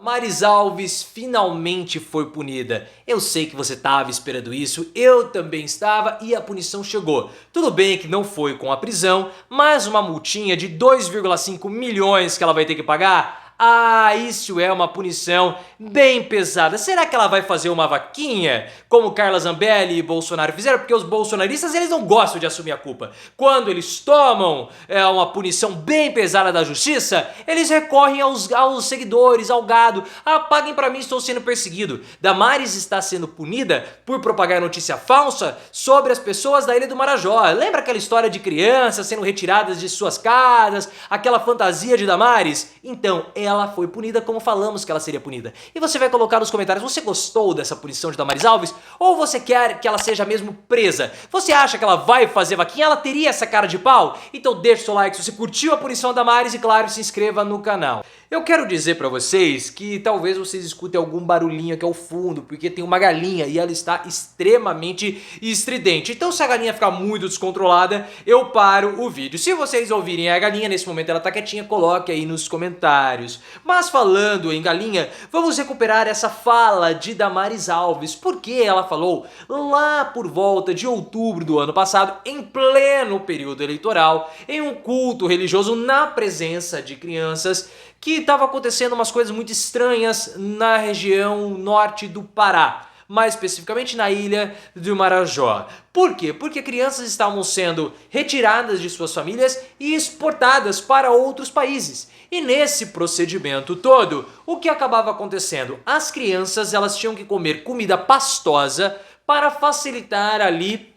Damares Alves finalmente foi punida. Eu sei que você estava esperando isso, eu também estava e a punição chegou. Tudo bem que não foi com a prisão, mas uma multinha de 2,5 milhões que ela vai ter que pagar? Ah, isso é uma punição bem pesada. Será que ela vai fazer uma vaquinha, como Carla Zambelli e Bolsonaro fizeram? Porque os bolsonaristas eles não gostam de assumir a culpa. Quando eles tomam uma punição bem pesada da justiça, eles recorrem aos seguidores, ao gado. Ah, paguem pra mim, estou sendo perseguido. Damares está sendo punida por propagar notícia falsa sobre as pessoas da Ilha do Marajó. Lembra aquela história de crianças sendo retiradas de suas casas, aquela fantasia de Damares? Então, ela foi punida como falamos que ela seria punida. E você vai colocar nos comentários, você gostou dessa punição de Damares Alves? Ou você quer que ela seja mesmo presa? Você acha que ela vai fazer vaquinha? Ela teria essa cara de pau? Então deixa o seu like se você curtiu a punição da Damares e claro, se inscreva no canal. Eu quero dizer pra vocês que talvez vocês escutem algum barulhinho aqui ao fundo, porque tem uma galinha e ela está extremamente estridente. Então se a galinha ficar muito descontrolada, eu paro o vídeo. Se vocês ouvirem a galinha, nesse momento ela tá quietinha, coloque aí nos comentários. Mas falando em galinha, vamos recuperar essa fala de Damares Alves, porque ela falou lá por volta de outubro do ano passado, em pleno período eleitoral, em um culto religioso na presença de crianças, que estava acontecendo umas coisas muito estranhas na região norte do Pará, mais especificamente na ilha do Marajó. Por quê? Porque crianças estavam sendo retiradas de suas famílias e exportadas para outros países. E nesse procedimento todo, o que acabava acontecendo? As crianças elas tinham que comer comida pastosa para facilitar ali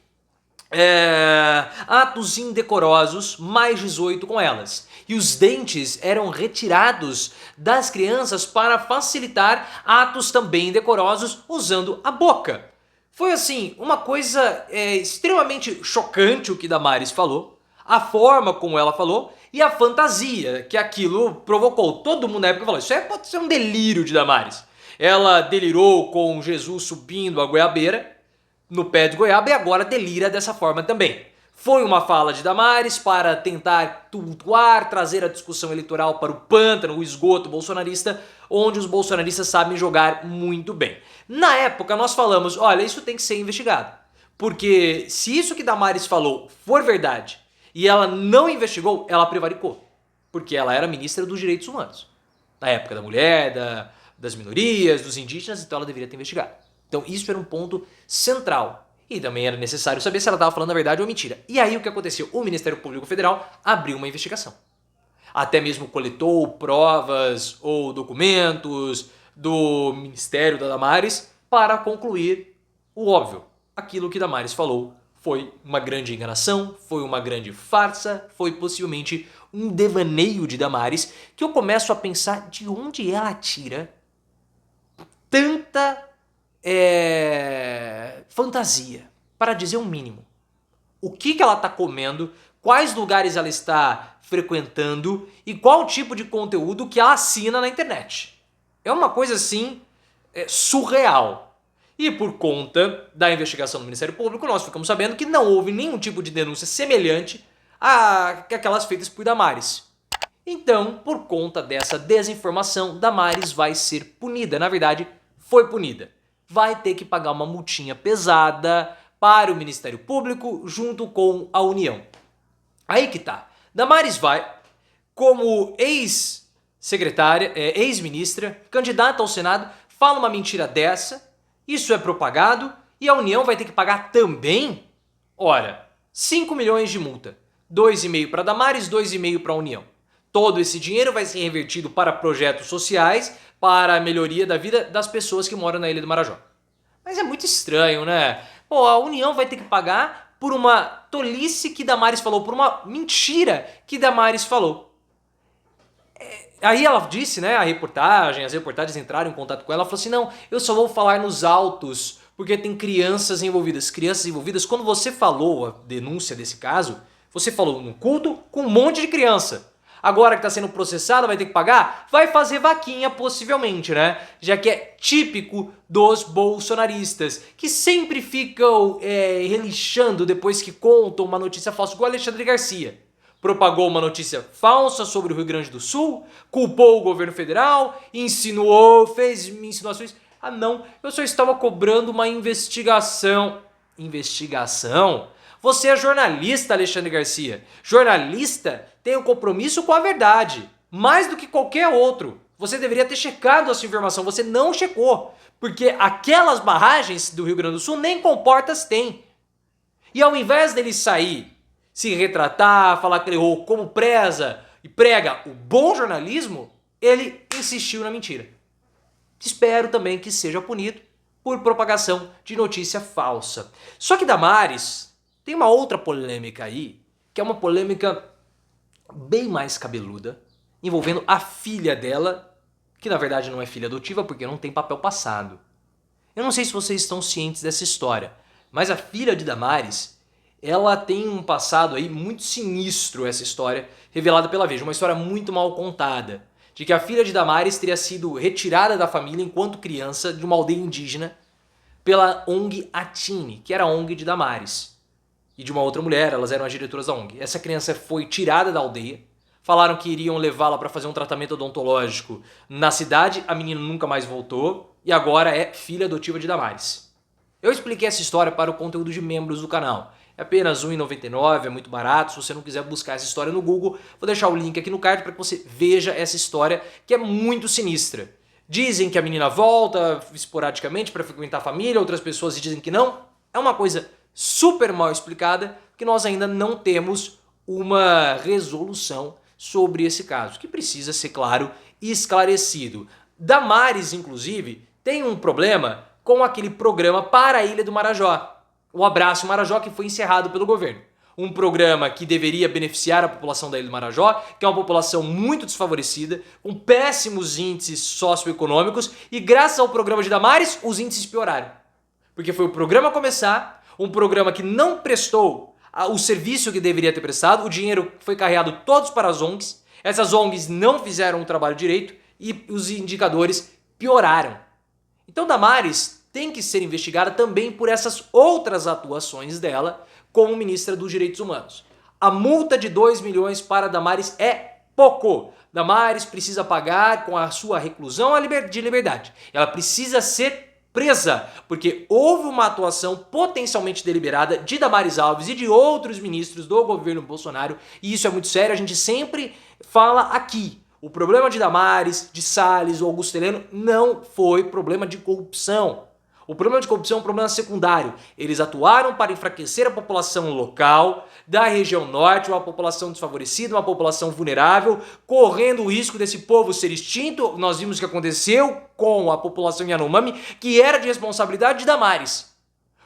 atos indecorosos mais 18 com elas. E os dentes eram retirados das crianças para facilitar atos também indecorosos usando a boca. Foi assim, uma coisa extremamente chocante o que Damares falou, a forma como ela falou e a fantasia que aquilo provocou. Todo mundo na época falou, isso pode ser um delírio de Damares. Ela delirou com Jesus subindo a goiabeira, no pé de goiaba, e agora delira dessa forma também. Foi uma fala de Damares para tentar tumultuar, trazer a discussão eleitoral para o pântano, o esgoto bolsonarista, onde os bolsonaristas sabem jogar muito bem. Na época nós falamos, olha, isso tem que ser investigado, porque se isso que Damares falou for verdade e ela não investigou, ela prevaricou, porque ela era ministra dos Direitos Humanos, na época da mulher, das minorias, dos indígenas, então ela deveria ter investigado. Então isso era um ponto central. E também era necessário saber se ela estava falando a verdade ou mentira. E aí o que aconteceu? O Ministério Público Federal abriu uma investigação. Até mesmo coletou provas ou documentos do Ministério da Damares para concluir o óbvio. Aquilo que Damares falou foi uma grande enganação, foi uma grande farsa, foi possivelmente um devaneio de Damares, que eu começo a pensar de onde ela tira tanta fantasia, para dizer o mínimo. O que ela está comendo, quais lugares ela está frequentando e qual tipo de conteúdo que ela assina na internet. É uma coisa assim surreal. E por conta da investigação do Ministério Público, nós ficamos sabendo que não houve nenhum tipo de denúncia semelhante àquelas feitas por Damares. Então, por conta dessa desinformação, Damares vai ser punida. Na verdade, foi punida. Vai ter que pagar uma multinha pesada para o Ministério Público junto com a União. Aí que tá. Damares vai, como ex-secretária, ex-ministra, candidata ao Senado, fala uma mentira dessa, isso é propagado e a União vai ter que pagar também, ora, 5 milhões de multa. 2,5 para Damares, 2,5 para a União. Todo esse dinheiro vai ser revertido para projetos sociais, para a melhoria da vida das pessoas que moram na Ilha do Marajó. Mas é muito estranho, né? Pô, a União vai ter que pagar por uma tolice que Damares falou, por uma mentira que Damares falou. Aí ela disse, né, as reportagens entraram em contato com ela, ela falou assim, não, eu só vou falar nos autos, porque tem crianças envolvidas. Crianças envolvidas, quando você falou a denúncia desse caso, você falou no culto com um monte de criança. Agora que está sendo processada, vai ter que pagar? Vai fazer vaquinha possivelmente, né? Já que é típico dos bolsonaristas, que sempre ficam relixando depois que contam uma notícia falsa, igual Alexandre Garcia. propagou uma notícia falsa sobre o Rio Grande do Sul, culpou o governo federal, insinuou, fez insinuações. Ah não, eu só estava cobrando uma investigação. Investigação? Você é jornalista, Alexandre Garcia. Jornalista tem um compromisso com a verdade, mais do que qualquer outro. Você deveria ter checado essa informação, você não checou, porque aquelas barragens do Rio Grande do Sul nem comportas têm. E ao invés dele sair, se retratar, falar que ele errou, como preza e prega o bom jornalismo, ele insistiu na mentira. Espero também que seja punido por propagação de notícia falsa. Só que Damares tem uma outra polêmica aí, que é uma polêmica bem mais cabeluda, envolvendo a filha dela, que na verdade não é filha adotiva porque não tem papel passado. Eu não sei se vocês estão cientes dessa história, mas a filha de Damares, ela tem um passado aí muito sinistro, essa história revelada pela Veja, uma história muito mal contada, de que a filha de Damares teria sido retirada da família enquanto criança de uma aldeia indígena pela ONG Atine, que era a ONG de Damares, e de uma outra mulher, elas eram as diretoras da ONG. Essa criança foi tirada da aldeia, falaram que iriam levá-la para fazer um tratamento odontológico na cidade, a menina nunca mais voltou e agora é filha adotiva de Damares. Eu expliquei essa história para o conteúdo de membros do canal. É apenas R$ 1,99, é muito barato. Se você não quiser buscar essa história no Google, vou deixar o link aqui no card para que você veja essa história que é muito sinistra. Dizem que a menina volta esporadicamente para frequentar a família, outras pessoas dizem que não. É uma coisa super mal explicada que nós ainda não temos uma resolução sobre esse caso, que precisa ser, claro, esclarecido. Damares, inclusive, tem um problema com aquele programa para a Ilha do Marajó, o Abraço Marajó, que foi encerrado pelo governo. Um programa que deveria beneficiar a população da Ilha do Marajó, que é uma população muito desfavorecida, com péssimos índices socioeconômicos, e graças ao programa de Damares, os índices pioraram. Porque foi o programa começar, um programa que não prestou o serviço que deveria ter prestado, o dinheiro foi carregado todos para as ONGs, essas ONGs não fizeram o trabalho direito e os indicadores pioraram. Então Damares tem que ser investigada também por essas outras atuações dela como ministra dos Direitos Humanos. A multa de 2 milhões para Damares é pouco. Damares precisa pagar com a sua reclusão de liberdade. Ela precisa ser presa, porque houve uma atuação potencialmente deliberada de Damares Alves e de outros ministros do governo Bolsonaro, e isso é muito sério, a gente sempre fala aqui. O problema de Damares, de Salles ou Augusto Heleno não foi problema de corrupção. O problema de corrupção é um problema secundário. Eles atuaram para enfraquecer a população local da região norte, uma população desfavorecida, uma população vulnerável, correndo o risco desse povo ser extinto. Nós vimos o que aconteceu com a população Yanomami, que era de responsabilidade de Damares.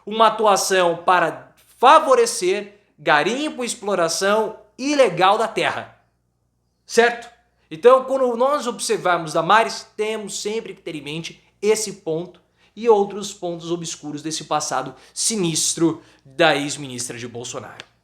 Uma atuação para favorecer garimpo e exploração ilegal da terra. Certo? Então, quando nós observarmos Damares, temos sempre que ter em mente esse ponto e outros pontos obscuros desse passado sinistro da ex-ministra de Bolsonaro.